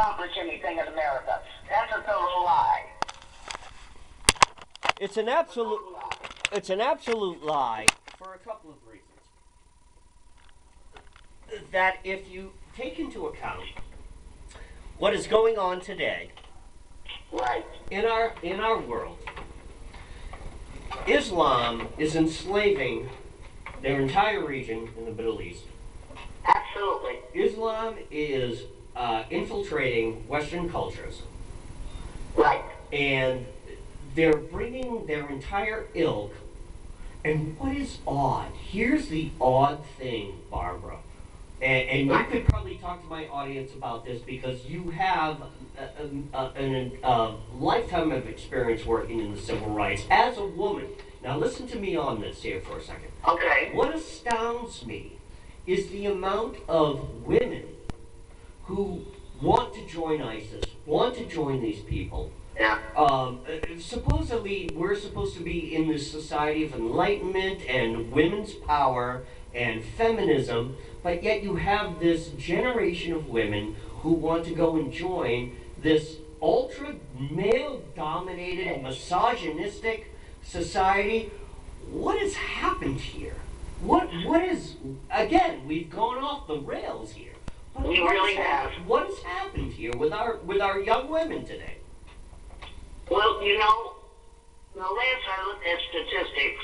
accomplish anything in America. That's a total lie. It's an absolute lie for a couple of reasons. That if you take into account what is going on today, right, in our world, Islam is enslaving their entire region in the Middle East. Absolutely. Islam is infiltrating Western cultures. Right. And they're bringing their entire ilk. And what is odd? Here's the odd thing, Barbara. And you could probably talk to my audience about this because you have a lifetime of experience working in the civil rights as a woman. Now listen to me on this here for a second. Okay. What astounds me is the amount of women who want to join ISIS, want to join these people. Yeah. Supposedly, we're supposed to be in this society of enlightenment and women's power and feminism, but yet you have this generation of women who want to go and join this ultra male-dominated, misogynistic society. What has happened here? What is, again, we've gone off the rails here. But we really have. What has happened here with our young women today? Well, you know, the last I looked at statistics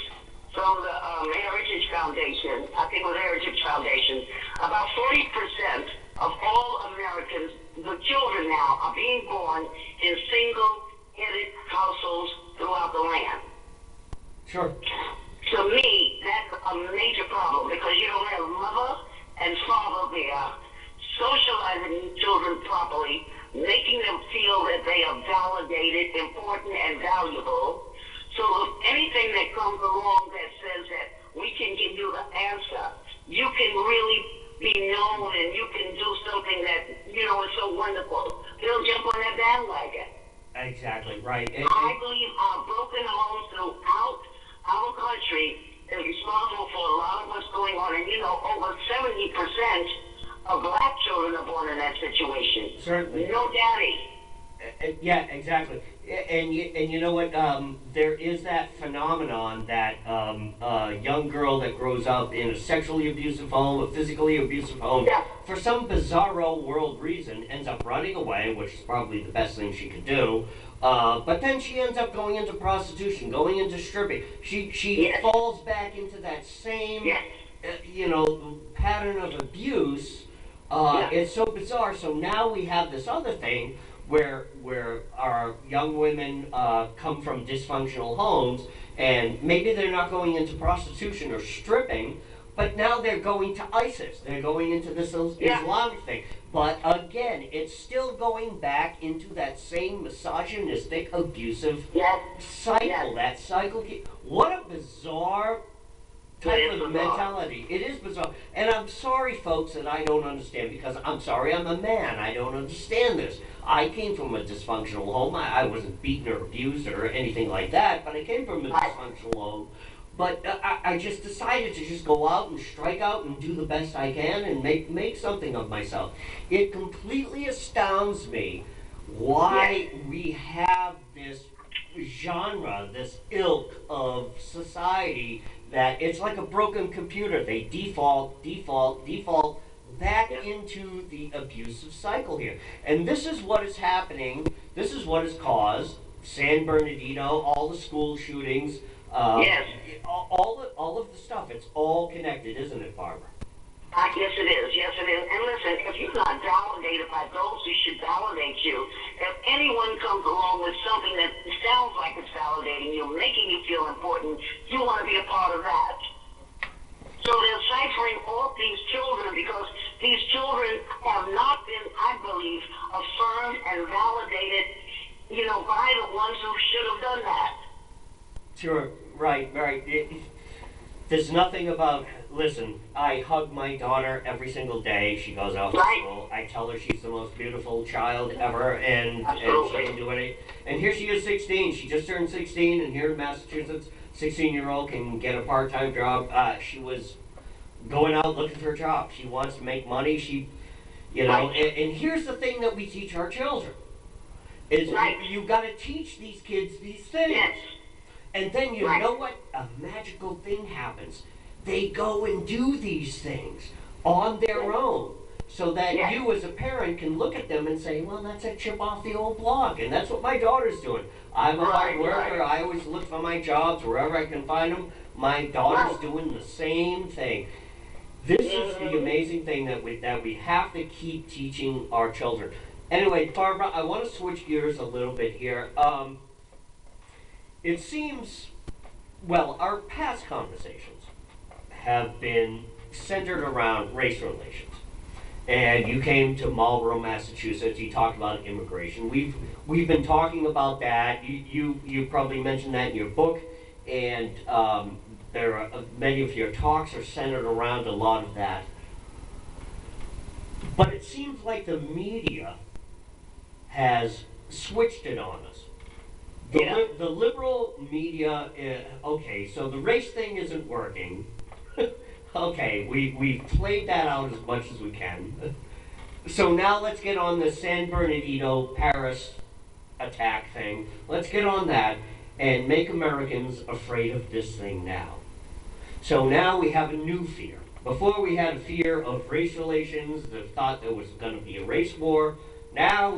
from the Heritage Foundation, I think it was Heritage Foundation, about 40% of all Americans, the children now, are being born in single-headed households throughout the land. Sure. To me, that's a major problem because you don't have mother and father there socializing children properly, making them feel that they are validated, important, and valuable. So if anything that comes along that says that we can give you the answer, you can really be known and you can do something that, you know, is so wonderful, they'll jump on that bandwagon. Exactly, right. I believe our broken homes throughout our country is responsible for a lot of what's going on. And, you know, over 70% of black children are born in that situation. Certainly. No daddy. Yeah, exactly. And you know what? There is that phenomenon that a young girl that grows up in a sexually abusive home, a physically abusive home, yeah, for some bizarro world reason, ends up running away, which is probably the best thing she could do. But then she ends up going into prostitution, going into stripping. She yes, falls back into that same, yes, pattern of abuse. yeah. It's so bizarre. So now we have this other thing where our young women come from dysfunctional homes, and maybe they're not going into prostitution or stripping, but now they're going to ISIS. They're going into this Islamic thing. But again, it's still going back into that same misogynistic, abusive cycle. Yes. That cycle. What a bizarre type of mentality. It is bizarre. And I'm sorry, folks, that I don't understand, because I'm sorry, I'm a man. I don't understand this. I came from a dysfunctional home. I wasn't beaten or abused or anything like that, but I came from a dysfunctional home. But I just decided to just go out and strike out and do the best I can and make something of myself. It completely astounds me why we have this genre, this ilk of society, that it's like a broken computer. They default back into the abusive cycle here. And this is what is happening. This is what has caused San Bernardino, all the school shootings, all of the stuff. It's all connected, isn't it, Barbara? Yes, it is. Yes, it is. And listen, if you're not validated by those who should validate you, if anyone comes along with something that sounds like it's validating you, making you feel important, you want to be a part of that. So they're ciphering all these children because these children have not been, I believe, affirmed and validated, by the ones who should have done that. Sure, right. There's nothing about, listen, I hug my daughter every single day. She goes off to school. I tell her she's the most beautiful child ever, and she can do it. And here she is, 16. She just turned 16, and here in Massachusetts, 16-year-old can get a part-time job. She was going out looking for a job. She wants to make money. You know, Right. and here's the thing that we teach our children is Right. you've got to teach these kids these things. Yes. And then you Right. know what? A magical thing happens. They go and do these things on their own. So that Yes. you as a parent can look at them and say, well, that's a chip off the old block. And that's what my daughter's doing. I'm a hard Right, worker. right. I always look for my jobs wherever I can find them. My daughter's Right. doing the same thing. This is the Mhm. amazing thing that we have to keep teaching our children. Anyway, Barbara, I want to switch gears a little bit here. It seems, well, our past conversations have been centered around race relations. And you came to Marlborough, Massachusetts. You talked about immigration. We've been talking about that. You probably mentioned that in your book, and there are many of your talks are centered around a lot of that. But it seems like the media has switched it on us. Yeah. The liberal media, okay, so the race thing isn't working. Okay, we've played that out as much as we can. So now let's get on the San Bernardino Paris attack thing. Let's get on that and make Americans afraid of this thing now. So now we have a new fear. Before we had a fear of race relations, the thought there was going to be a race war. Now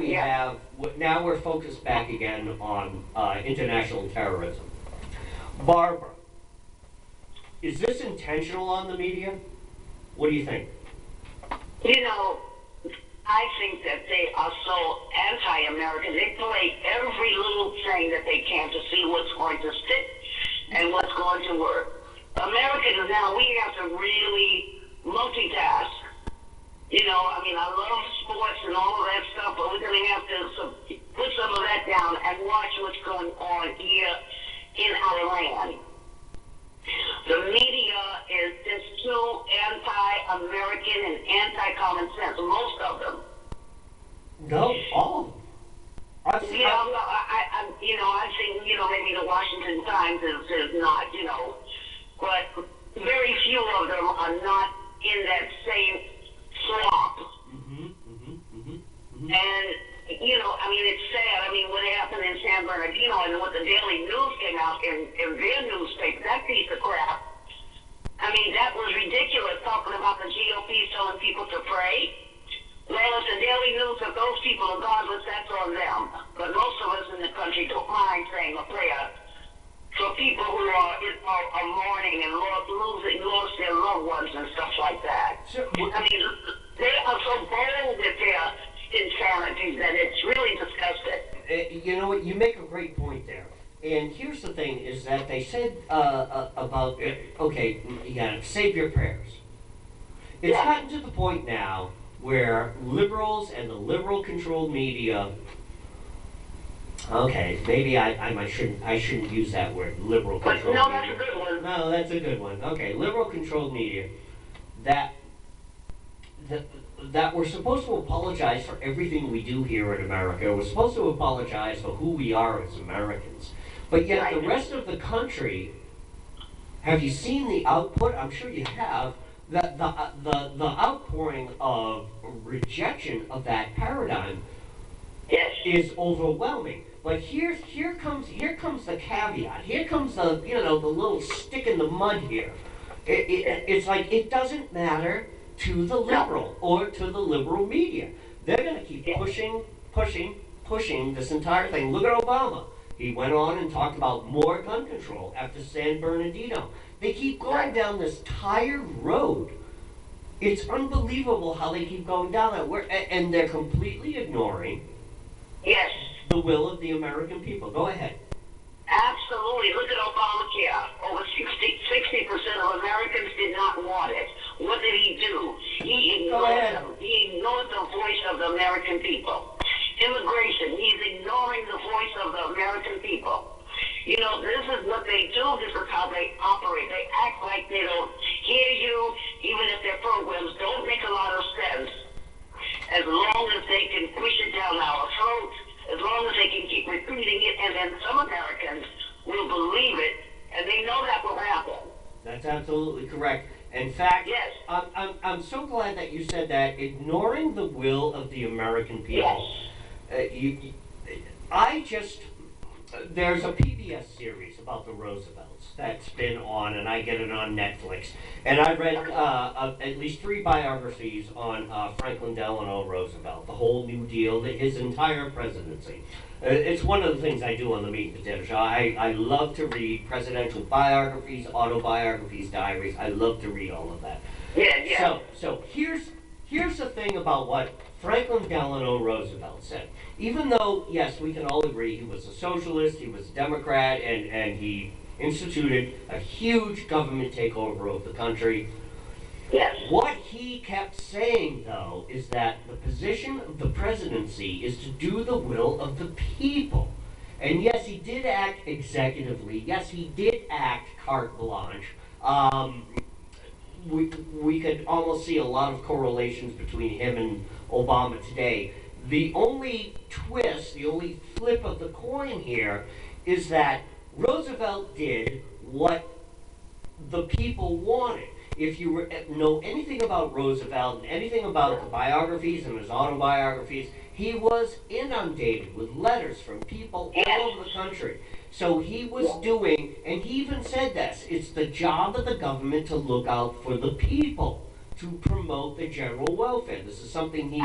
now we're focused back again on international terrorism. Barbara, is this intentional on the media? What do you think? You know, I think that they are so anti-American. They play every little thing that they can to see what's going to stick and what's going to work. Americans now, we have to really multitask. You know, I mean, I love sports and all of that stuff, but we're going to have to put some of that down and watch what's going on here in our land. The media is just too anti-American and anti-common sense, most of them. No, all of them. I think, maybe the Washington Times is not, but very few of them are not in that same swamp. And, it's sad. What happened in San Bernardino and what the Daily News came out in their newspaper, that piece of crap. That was ridiculous, talking about the GOP telling people to pray. Well, if the Daily News, if those people are godless, that's on them. But most of us in the country don't mind saying a prayer for people who are mourning and lost their loved ones and stuff like that. Sure. They are so bold with their insanities that it's really disgusting. You know what? You make a great point there. And here's the thing: is that they said about okay, you gotta save your prayers. It's gotten to the point now where liberals and the liberal-controlled media. Okay, maybe I shouldn't use that word, liberal-controlled No, media. that's a good one. No, that's a good one. Okay, liberal-controlled media. That we're supposed to apologize for everything we do here in America. We're supposed to apologize for who we are as Americans. But yet the rest of the country, have you seen the output? I'm sure you have. The outpouring of rejection of that paradigm is overwhelming. But here comes the caveat. Here comes the little stick in the mud here. It's like it doesn't matter to the liberal or to the liberal media. They're going to keep pushing this entire thing. Look at Obama. He went on and talked about more gun control after San Bernardino. They keep going down this tired road. It's unbelievable how they keep going down that. And they're completely ignoring the will of the American people. Go ahead. Absolutely. Look at Obamacare. Over 60% of Americans did not want it. What did he do? He ignored the voice of the American people. Immigration, he's ignoring the voice of the American people. This is what they do. This is how they operate. They act like they don't hear you, even if their programs don't make a lot of sense. As long as they can push it down our throats, as long as they can keep repeating it, and then some Americans will believe it, and they know that will happen. That's absolutely correct. In fact, Yes. I'm so glad that you said that. Ignoring the will of the American people. Yes. I just there's a PBS series about the Roosevelts that's been on, and I get it on Netflix. And I read at least 3 biographies on Franklin Delano Roosevelt, the whole New Deal, his entire presidency. It's one of the things I do on the Meat and Potato Show. I love to read presidential biographies, autobiographies, diaries. I love to read all of that. Yeah, yeah. So here's the thing about what Franklin Delano Roosevelt said. Even though, yes, we can all agree he was a socialist, he was a Democrat, and he instituted a huge government takeover of the country. Yes. What he kept saying, though, is that the position of the presidency is to do the will of the people. And yes, he did act executively. Yes, he did act carte blanche. We could almost see a lot of correlations between him and Obama today. The only twist, the only flip of the coin here is that Roosevelt did what the people wanted. If you know anything about Roosevelt and anything about the biographies and his autobiographies, he was inundated with letters from people all over the country. So he was doing, and he even said this, it's the job of the government to look out for the people, to promote the general welfare. This is something he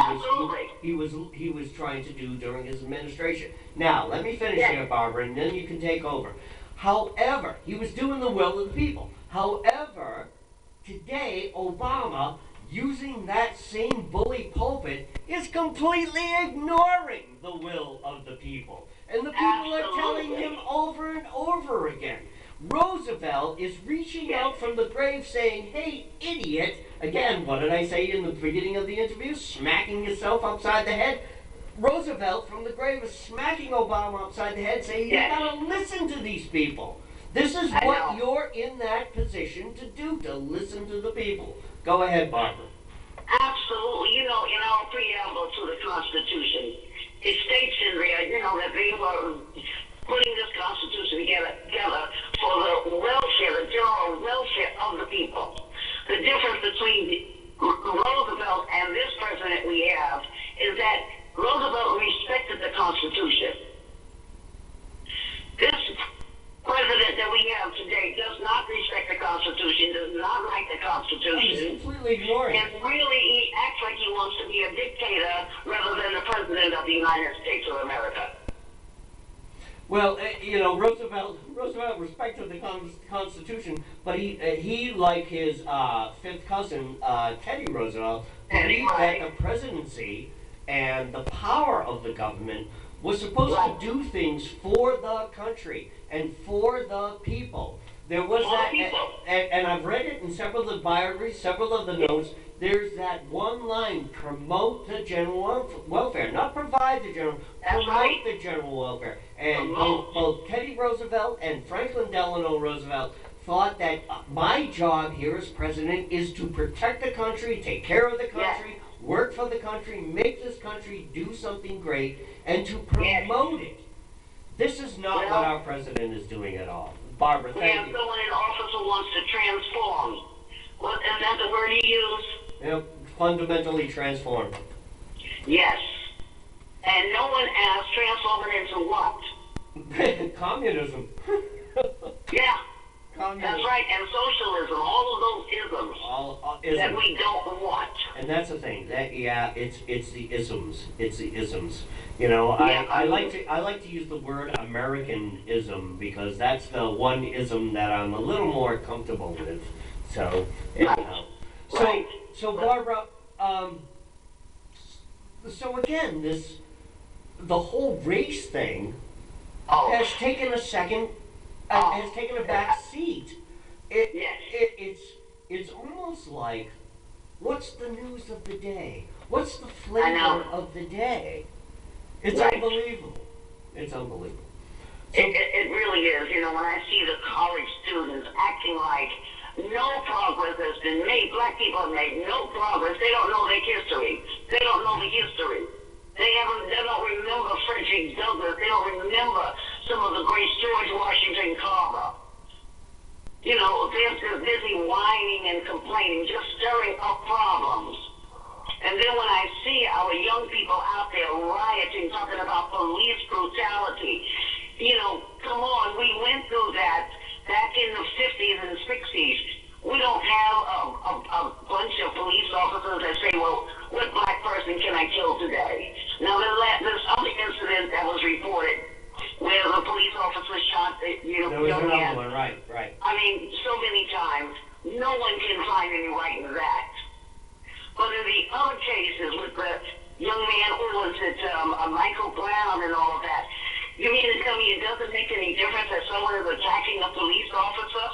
was trying to do during his administration. Now, let me finish here, Barbara, and then you can take over. However, he was doing the will of the people. However, today, Obama, using that same bully pulpit, is completely ignoring the will of the people. And the people are telling him over and over again. Roosevelt is reaching out from the grave saying, hey, idiot. Again, what did I say in the beginning of the interview? Smacking yourself upside the head. Roosevelt from the grave is smacking Obama upside the head saying, you gotta listen to these people. This is what you're in that position to do, to listen to the people. Go ahead, Barbara. Absolutely. You know, in our preamble to the Constitution, it states in there, you know, that they were putting this Constitution together for the welfare, the general welfare of the people. The difference between Roosevelt and this president we have is that Roosevelt respected the Constitution. This president that we have today does not respect the Constitution, does not like the Constitution. He's completely ignoring it. And really, he acts like he wants to be a dictator rather than the president of the United States of America. Well, you know, Roosevelt respected the Constitution, but he like his fifth cousin, Teddy Roosevelt, believed that the presidency and the power of the government was supposed to do things for the country and for the people. There was that, and I've read it in several of the biographies, several of the notes. There's that one line: promote the general welfare, not provide the general, promote the general welfare. And both Teddy Roosevelt and Franklin Delano Roosevelt thought that my job here as president is to protect the country, take care of the country, work for the country, make this country do something great, and to promote it. This is not what our president is doing at all. Barbara, thank you. We have someone in office who wants to transform. Isn't that the word he used? Yep, fundamentally transform. Yes. And no one asked transforming into what? Communism. Yeah. Communism. That's right, and socialism, all of those isms that we don't want. And that's the thing. It's the isms. It's the isms. You know, I like to use the word Americanism because that's the one ism that I'm a little more comfortable with. So anyhow. So Barbara, so again, the whole race thing has taken a second. Has taken a back seat. It's almost like, what's the news of the day? What's the flavor of the day? It's unbelievable. It's unbelievable. So, it really is. You know, when I see the college students acting like no progress has been made, black people have made no progress. They don't know their history. They don't know the history. They don't remember Frederick Douglass. They don't remember some of the great George Washington Carver. they're busy whining and complaining, just stirring up problems. And then when I see our young people out there rioting, talking about police brutality, come on, we went through that back in the 50s and 60s. We don't have a bunch of police officers that say, well, what black person can I kill today? Now, there's other incident that was reported where the police officer shot the There was young man. another one, right. I mean, so many times, no one can find any right in that. But in the other cases with the young man, who was it, Michael Brown and all of that, you mean to tell me it doesn't make any difference that someone is attacking a police officer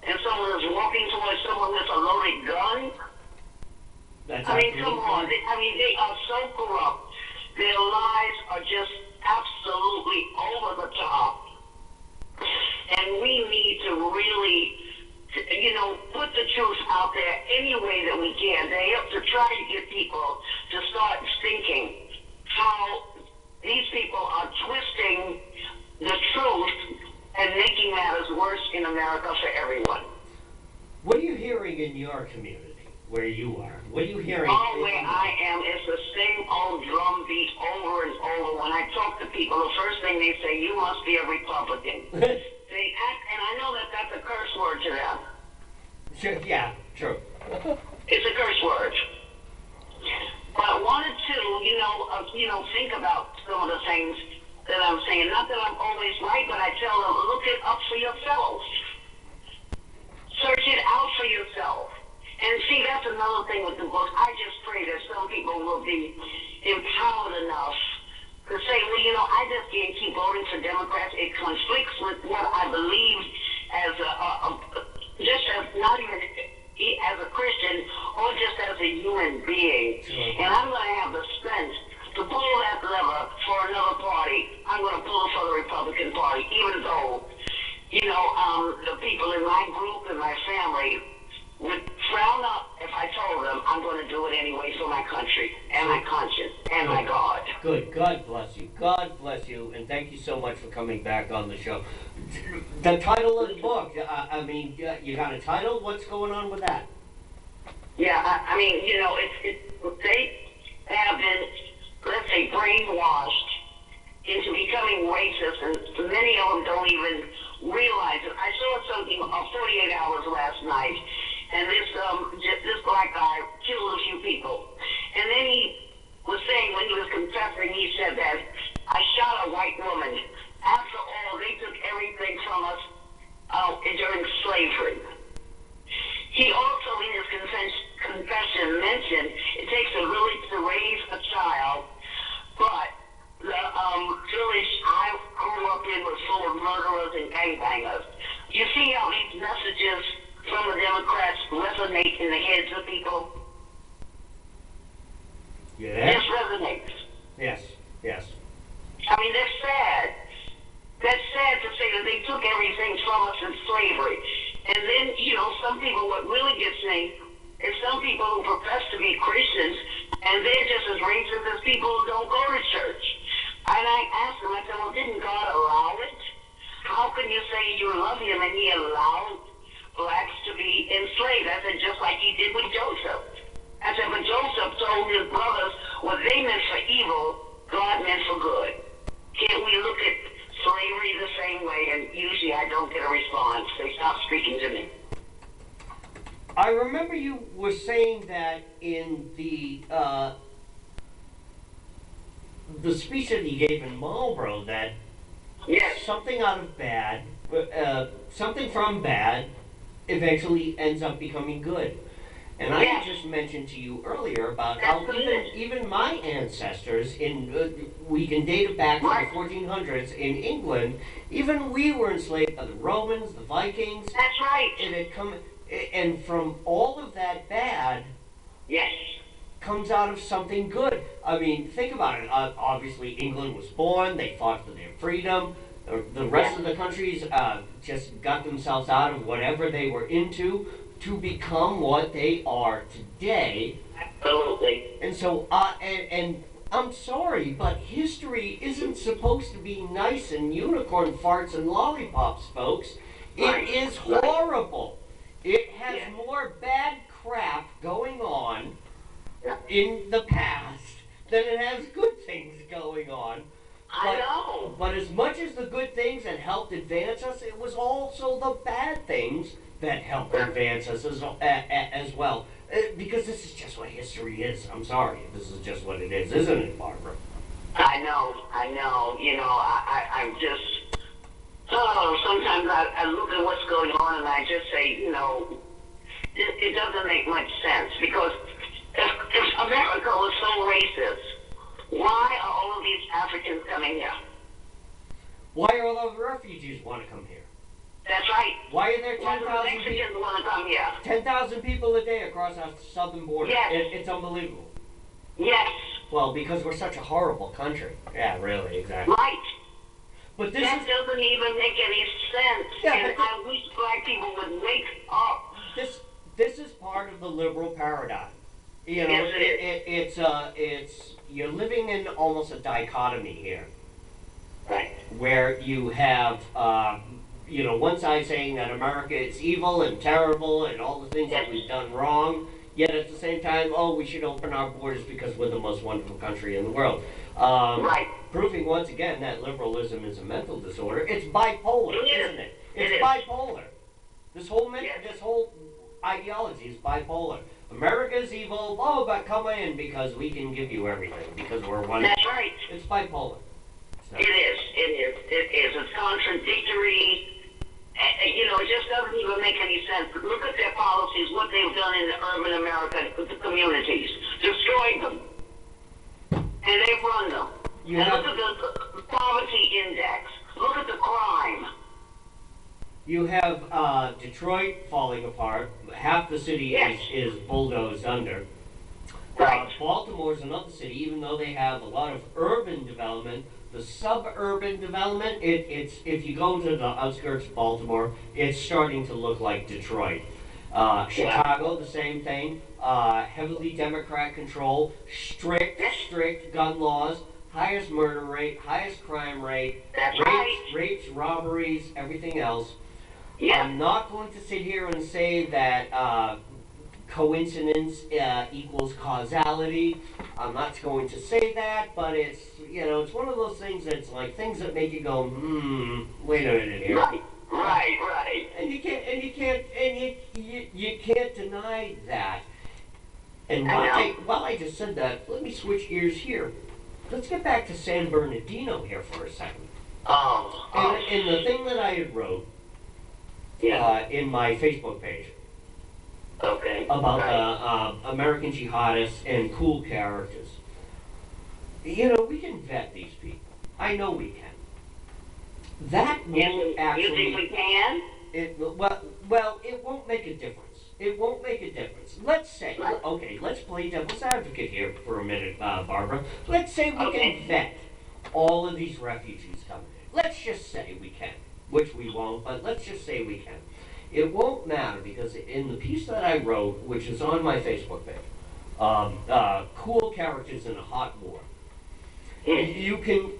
and someone is walking towards someone with a loaded gun? I mean, come on. They are so corrupt. Their lives are just absolutely over the top. And we need to really, put the truth out there any way that we can. They have to try to get people to start thinking how these people are twisting the truth and making matters worse in America for everyone. What are you hearing in your community, where you are? What are you hearing? Oh, where I am, it's the same old drum beat over and over. When I talk to people, the first thing they say, you must be a Republican. They act, and I know that that's a curse word to them. Sure, yeah, true. It's a curse word. But I wanted to, think about some of the things that I'm saying. Not that I'm always right, but I tell them, look it up for yourself. Search it out for yourself. And see, that's another thing with the book. I just pray that some people will be empowered enough to say, well, I just can't keep voting for Democrats. It conflicts with what I believe as just as not even as a Christian or just as a human being. And I'm going to have the strength to pull that lever for another party. I'm going to pull it for the Republican Party, even though, the people in my group and my family would frown up if I told them I'm going to do it anyway for my country and my conscience and my God. Good. God bless you. God bless you. And thank you so much for coming back on the show. The title of the book, you got a title? What's going on with that? Yeah, they have been, let's say, brainwashed into becoming racist, and many of them don't even realize it. I saw something 48 hours last night, and this black guy killed a few people. And then he was saying, when he was confessing, he said that I shot a white woman. After all, they took everything from us during slavery. He also, in his confession, mentioned it takes a village to raise a child, but the village I grew up in was full of murderers and gangbangers. You see how these messages from the Democrats resonate in the heads of people? Yeah. This resonates. Yes. They're sad. That's sad to say that they took everything from us in slavery. And then, some people, what really gets me is some people who profess to be Christians, and they're just as racist as people who don't go to church. And I asked them, I said, well, didn't God allow it? How can you say you love him and he allowed blacks to be enslaved? I said, just like he did with Joseph. I said, but Joseph told his brothers what they meant for evil, God meant for good. Can't we look at slavery the same way? And usually I don't get a response. They stop speaking to me. I remember you were saying that in the speech that he gave in Marlboro, that Yes. something out of bad, something from bad, eventually ends up becoming good. And I had just mentioned to you earlier about how even my ancestors, we can date it back to the 1400s in England, even we were enslaved by the Romans, the Vikings. That's right. And from all of that bad, Yes. comes out of something good. I mean, think about it. Obviously, England was born. They fought for their freedom. The rest of the countries just got themselves out of whatever they were into to become what they are today. Absolutely. And so, and I'm sorry, but history isn't supposed to be nice and unicorn farts and lollipops, folks. It is horrible. It has Yeah. more bad crap going on Yeah. in the past than it has good things going on. I know. But as much as the good things that helped advance us, it was also the bad things that helped advance us as well. Because this is just what history is. I'm sorry. This is just what it is, isn't it, Barbara? I know. You know, I'm just, sometimes I look at what's going on and I just say, you know, it doesn't make much sense. Because if America was so racist, why are all of these Africans coming here? Why are all the refugees want to come here? That's right. Why are there Why do the 10,000 Mexicans people? want to come here? 10,000 people a day across our southern border. Yes. It's unbelievable. Yes. Well, because we're such a horrible country. Yeah, really, exactly. Right. But this That is doesn't even make any sense. Yeah, And but I wish black people would wake up. this is part of the liberal paradigm. You know, Yes, it is. it's you're living in almost a dichotomy here, Right. where you have you know, one side saying that America is evil and terrible and all the things that we've done wrong, yet at the same time, oh, we should open our borders because we're the most wonderful country in the world. Right. Proving once again that liberalism is a mental disorder. It's bipolar, isn't it? It's It is. bipolar. This whole Yes. this whole ideology is bipolar. America's evil. Oh, but come in because we can give you everything because we're one. That's right. It's bipolar. It is. It's contradictory. You know, it just doesn't even make any sense. Look at their policies, what they've done in the urban American communities. Destroyed them. And they've run them. You And have- look at the poverty index. Look at the crime. You have Detroit falling apart. Half the city Yes. is bulldozed under. Right. Baltimore's another city, even though they have a lot of urban development. The suburban development, it's if you go to the outskirts of Baltimore, it's starting to look like Detroit. Chicago, the same thing. Heavily Democrat control, strict gun laws, highest murder rate, highest crime rate, That's right. rapes, robberies, everything else. Yeah. I'm not going to sit here and say that coincidence equals causality. I'm not going to say that, but it's, you know, it's one of those things that's like things that make you go, wait a minute here. Right. And you can't deny that. And while I just said that, let me switch gears here. Let's get back to San Bernardino here for a second. And the thing that I had wrote in my Facebook page about American jihadists and cool characters. You know, we can vet these people. I know we can. That won't actually. You think we can? Well, it won't make a difference. It won't make a difference. Let's say, okay, let's play devil's advocate here for a minute, Barbara. Let's say we can vet all of these refugees coming in. Let's just say we can, which we won't, but let's just say we can. It won't matter because in the piece that I wrote, which is on my Facebook page, cool characters in a hot war. You can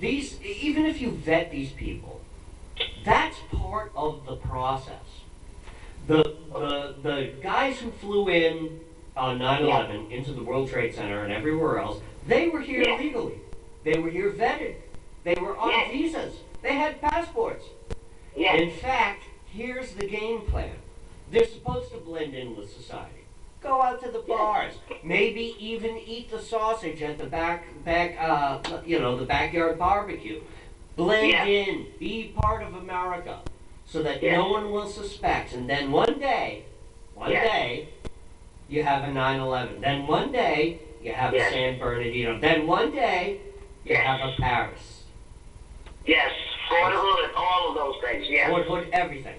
these even if you vet these people, that's part of the process. The guys who flew in on 9/11 into the World Trade Center and everywhere else, they were here legally. They were here vetted. They were on visas. They had passports. In fact, here's the game plan. They're supposed to blend in with society. Go out to the bars. Maybe even eat the sausage at the the backyard barbecue. Blend in. Be part of America, so that no one will suspect. And then one day, you have a 9/11. Then one day, you have a San Bernardino. Then one day, you have a Paris. Yes, Fort Hood, all of those things, Fort Hood, everything.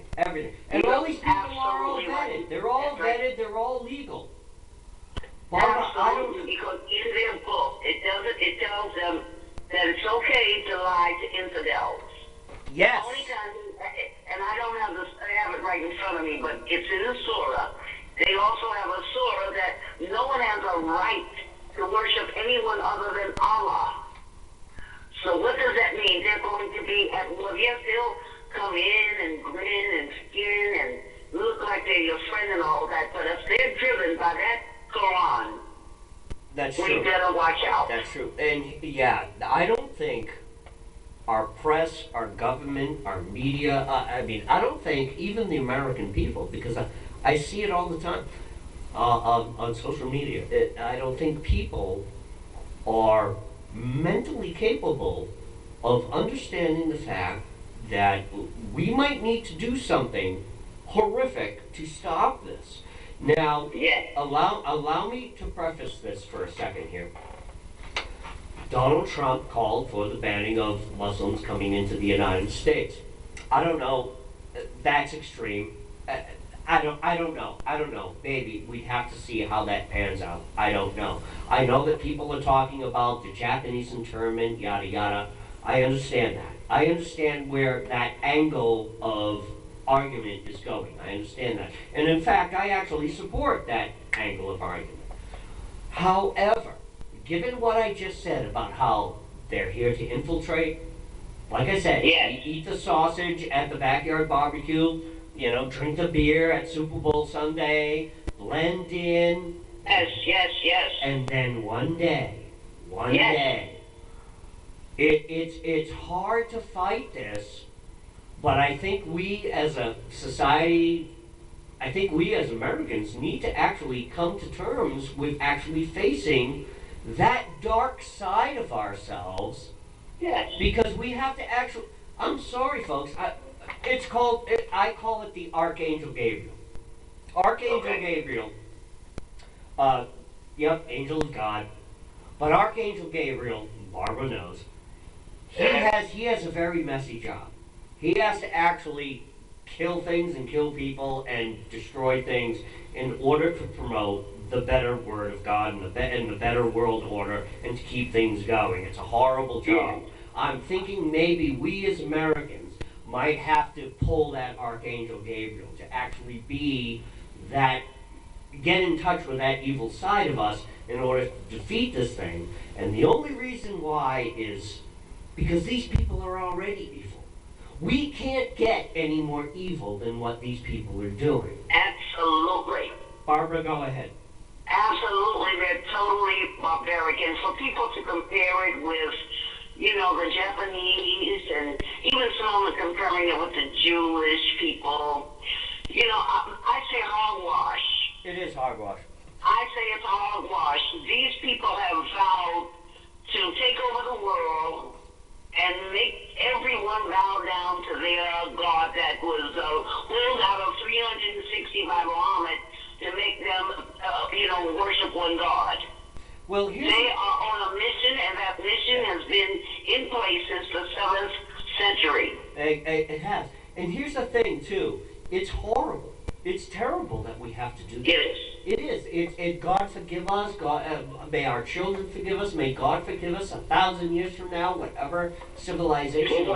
And all these people are all vetted. They're all vetted, they're all legal. Barbara, absolutely, because in their book, it tells them that it's okay to lie to infidels. Yes. The only time, and I don't have I have it right in front of me, but it's in the surah. They also have a surah that no one has a right to worship anyone other than Allah. So what does that mean? They're going to be at war. Yes, they'll come in and grin and skin and look like they're your friend and all that, but if they're driven by that Quran, That's we true. better watch out. That's true. And yeah, I don't think our press, our government, our media, I mean, I don't think even the American people, because I see it all the time on social media, I don't think people are mentally capable of understanding the fact that we might need to do something horrific to stop this. Now, Yeah. allow me to preface this for a second here. Donald Trump called for the banning of Muslims coming into the United States. I don't know. That's extreme. I don't know. I don't know. Maybe we have to see how that pans out. I don't know. I know that people are talking about the Japanese internment, yada yada. I understand that. I understand where that angle of argument is going. I understand that. And in fact, I actually support that angle of argument. However, given what I just said about how they're here to infiltrate, like I said, Yes. eat the sausage at the backyard barbecue, you know, drink the beer at Super Bowl Sunday, blend in, Yes. and then one day, Yes. it's hard to fight this, but I think we as a society, I think we as Americans need to actually come to terms with actually facing that dark side of ourselves, Yes. because we have to actually. I'm sorry, folks. I call it the Archangel Gabriel. Archangel Okay. Gabriel. Yep, angel of God. But Archangel Gabriel, Barbara knows, he has a very messy job. He has to actually kill things and kill people and destroy things in order to promote the better word of God and the better world order and to keep things going. It's a horrible job. I'm thinking maybe we as Americans might have to pull that Archangel Gabriel to actually be that, get in touch with that evil side of us in order to defeat this thing. And the only reason why is because these people are already evil. We can't get any more evil than what these people are doing. Absolutely. Barbara, go ahead. Absolutely, they're totally barbaric. And for people to compare it with, you know, the Japanese, and even some are comparing it with the Jewish people, you know, I say hogwash. It is hogwash. I say it's hogwash. These people have vowed to take over the world and make everyone bow down to their God that was pulled out of 360 by Muhammad to make them, worship one God. Well, They are on a mission, and that mission has been in place since the 7th century. It has. And here's the thing, too. It's horrible. It's terrible that we have to do this. It is. It is. God forgive us. God, may our children forgive us. May God forgive us 1,000 years from now, whatever civilization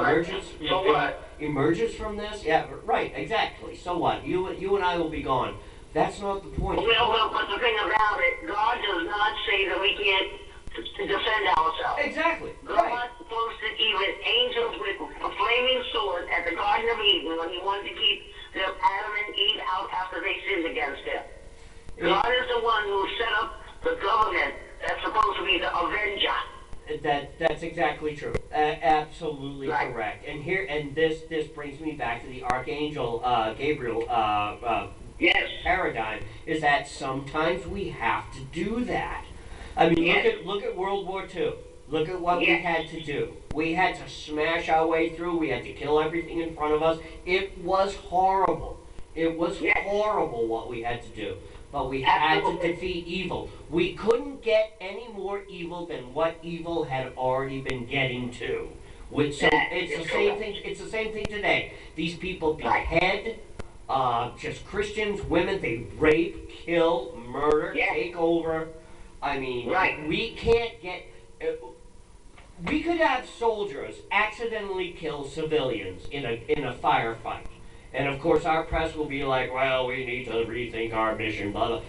So what? emerges from this. Yeah, right. Exactly. So what? You and I will be gone. That's not the point. Well, but the thing about it, God does not say that we can't defend ourselves. Exactly. God Right. posted even angels with a flaming sword at the Garden of Eden when he wanted to keep Adam and Eve out after they sinned against him. God is the one who set up the government that's supposed to be the avenger. That's exactly true. Absolutely Right. correct. And this brings me back to the Archangel Gabriel Yes. paradigm, is that sometimes we have to do that. I mean, Yes. look at World War II. Look at what we Yes. had to do. We had to smash our way through. We had to kill everything in front of us. It was horrible. It was Yes. horrible what we had to do. But we had to Absolutely. defeat evil. We couldn't get any more evil than what evil had already been getting to. So That it's is the same correct. thing. It's the same thing today. These people Right. behead just Christians, women. They rape, kill, murder, Yes. take over. I mean, Right. we can't get. We could have soldiers accidentally kill civilians in a firefight, and of course our press will be like, "Well, we need to rethink our mission." Blah blah.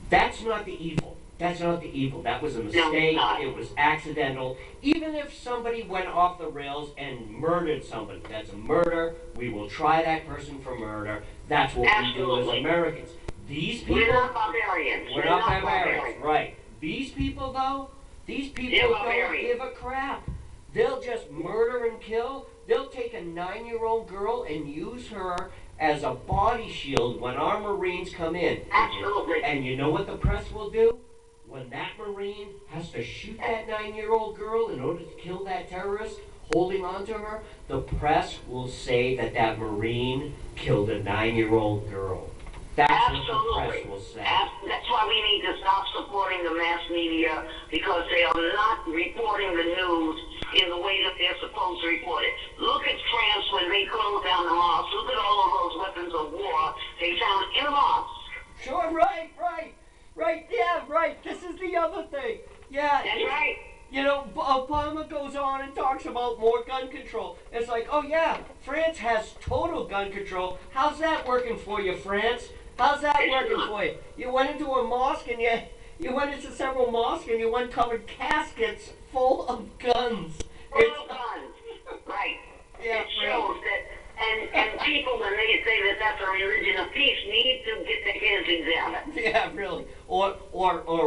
That's not the evil. That's not the evil. That was a No, it's mistake. not. It was accidental. Even if somebody went off the rails and murdered somebody, that's a murder. We will try that person for murder. That's what we do as Absolutely. Americans. These people, We're not barbarians. we're not barbarians, right? These people, though, these people They're don't barbarians. give a crap. They'll just murder and kill. They'll take a 9-year-old girl and use her as a body shield when our Marines come in. Absolutely. And you know what the press will do? When that Marine has to shoot that 9-year-old girl in order to kill that terrorist holding on to her, the press will say that that Marine killed a 9-year-old girl. That's what the press will say. That's why we need to stop supporting the mass media, because they are not reporting the news in the way that they're supposed to report it. Look at France when they closed down the mosques. Look at all of those weapons of war they found in a mosque. Sure, right, yeah, right. This is the other thing. Yeah. That's right. You know, Obama goes on and talks about more gun control. It's like, oh yeah, France has total gun control. How's that working for you, France? How's that working for you? You went into a mosque and you went into several mosques and you uncovered caskets full of guns. Full of guns. Right. Yeah, it shows that, and people, when they say that that's a religion of peace, need to get their hands examined. Yeah, really. Or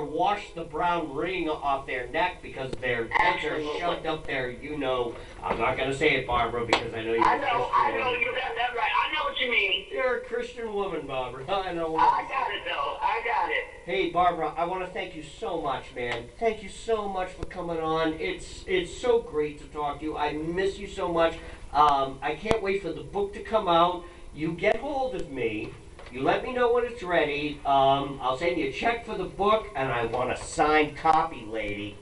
wash the brown ring off their neck because their heads are shoved up there. You know, I'm not going to say it, Barbara, because I know you're I know, you got that right. I know what you mean. You're a Christian woman, Barbara. I know. I got it, though. I got it. Hey, Barbara, I want to thank you so much, man. Thank you so much for coming on. It's so great to talk to you. I miss you so much. I can't wait for the book to come out. You get hold of me. You let me know when it's ready. I'll send you a check for the book, and I want a signed copy, lady.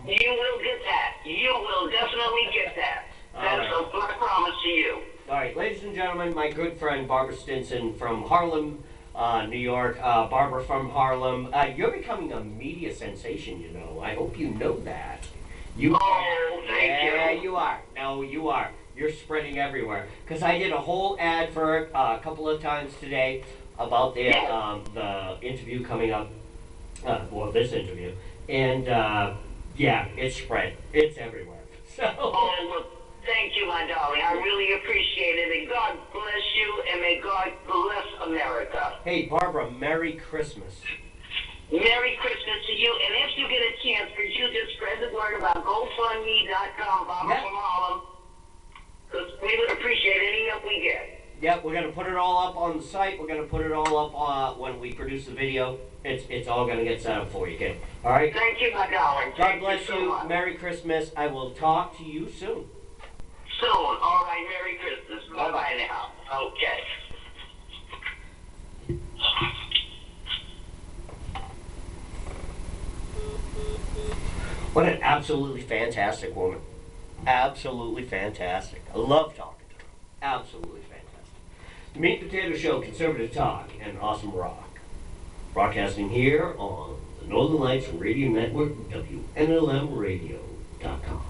You will get that. You will definitely get that. That is a promise to you. All right, ladies and gentlemen, my good friend Barbara Stinson from Harlem, New York. Barbara from Harlem. You're becoming a media sensation, you know. I hope you know that. You Oh, thank you. Yeah, you are. No, you are. You're spreading everywhere. Because I did a whole ad for it a couple of times today about the interview coming up, this interview. And, yeah, it's spread. It's everywhere. So. Oh, well, thank you, my darling. I really appreciate it. May God bless you, and may God bless America. Hey, Barbara, Merry Christmas. Merry Christmas to you, and if you get a chance, could you just spread the word about GoFundMe.com, Barbara from Harlem? Because we would appreciate any help we get. Yep, we're going to put it all up on the site. We're going to put it all up when we produce the video. It's all going to get set up for you, kid. All right? Thank you, my darling. God bless so you. much. Merry Christmas. I will talk to you soon. Soon. All right, Merry Christmas. Bye-bye now. Okay. What an absolutely fantastic woman. Absolutely fantastic. I love talking to her. Absolutely fantastic. The Meat and Potato Show, conservative talk, and awesome rock. Broadcasting here on the Northern Lights Radio Network, WNLMradio.com.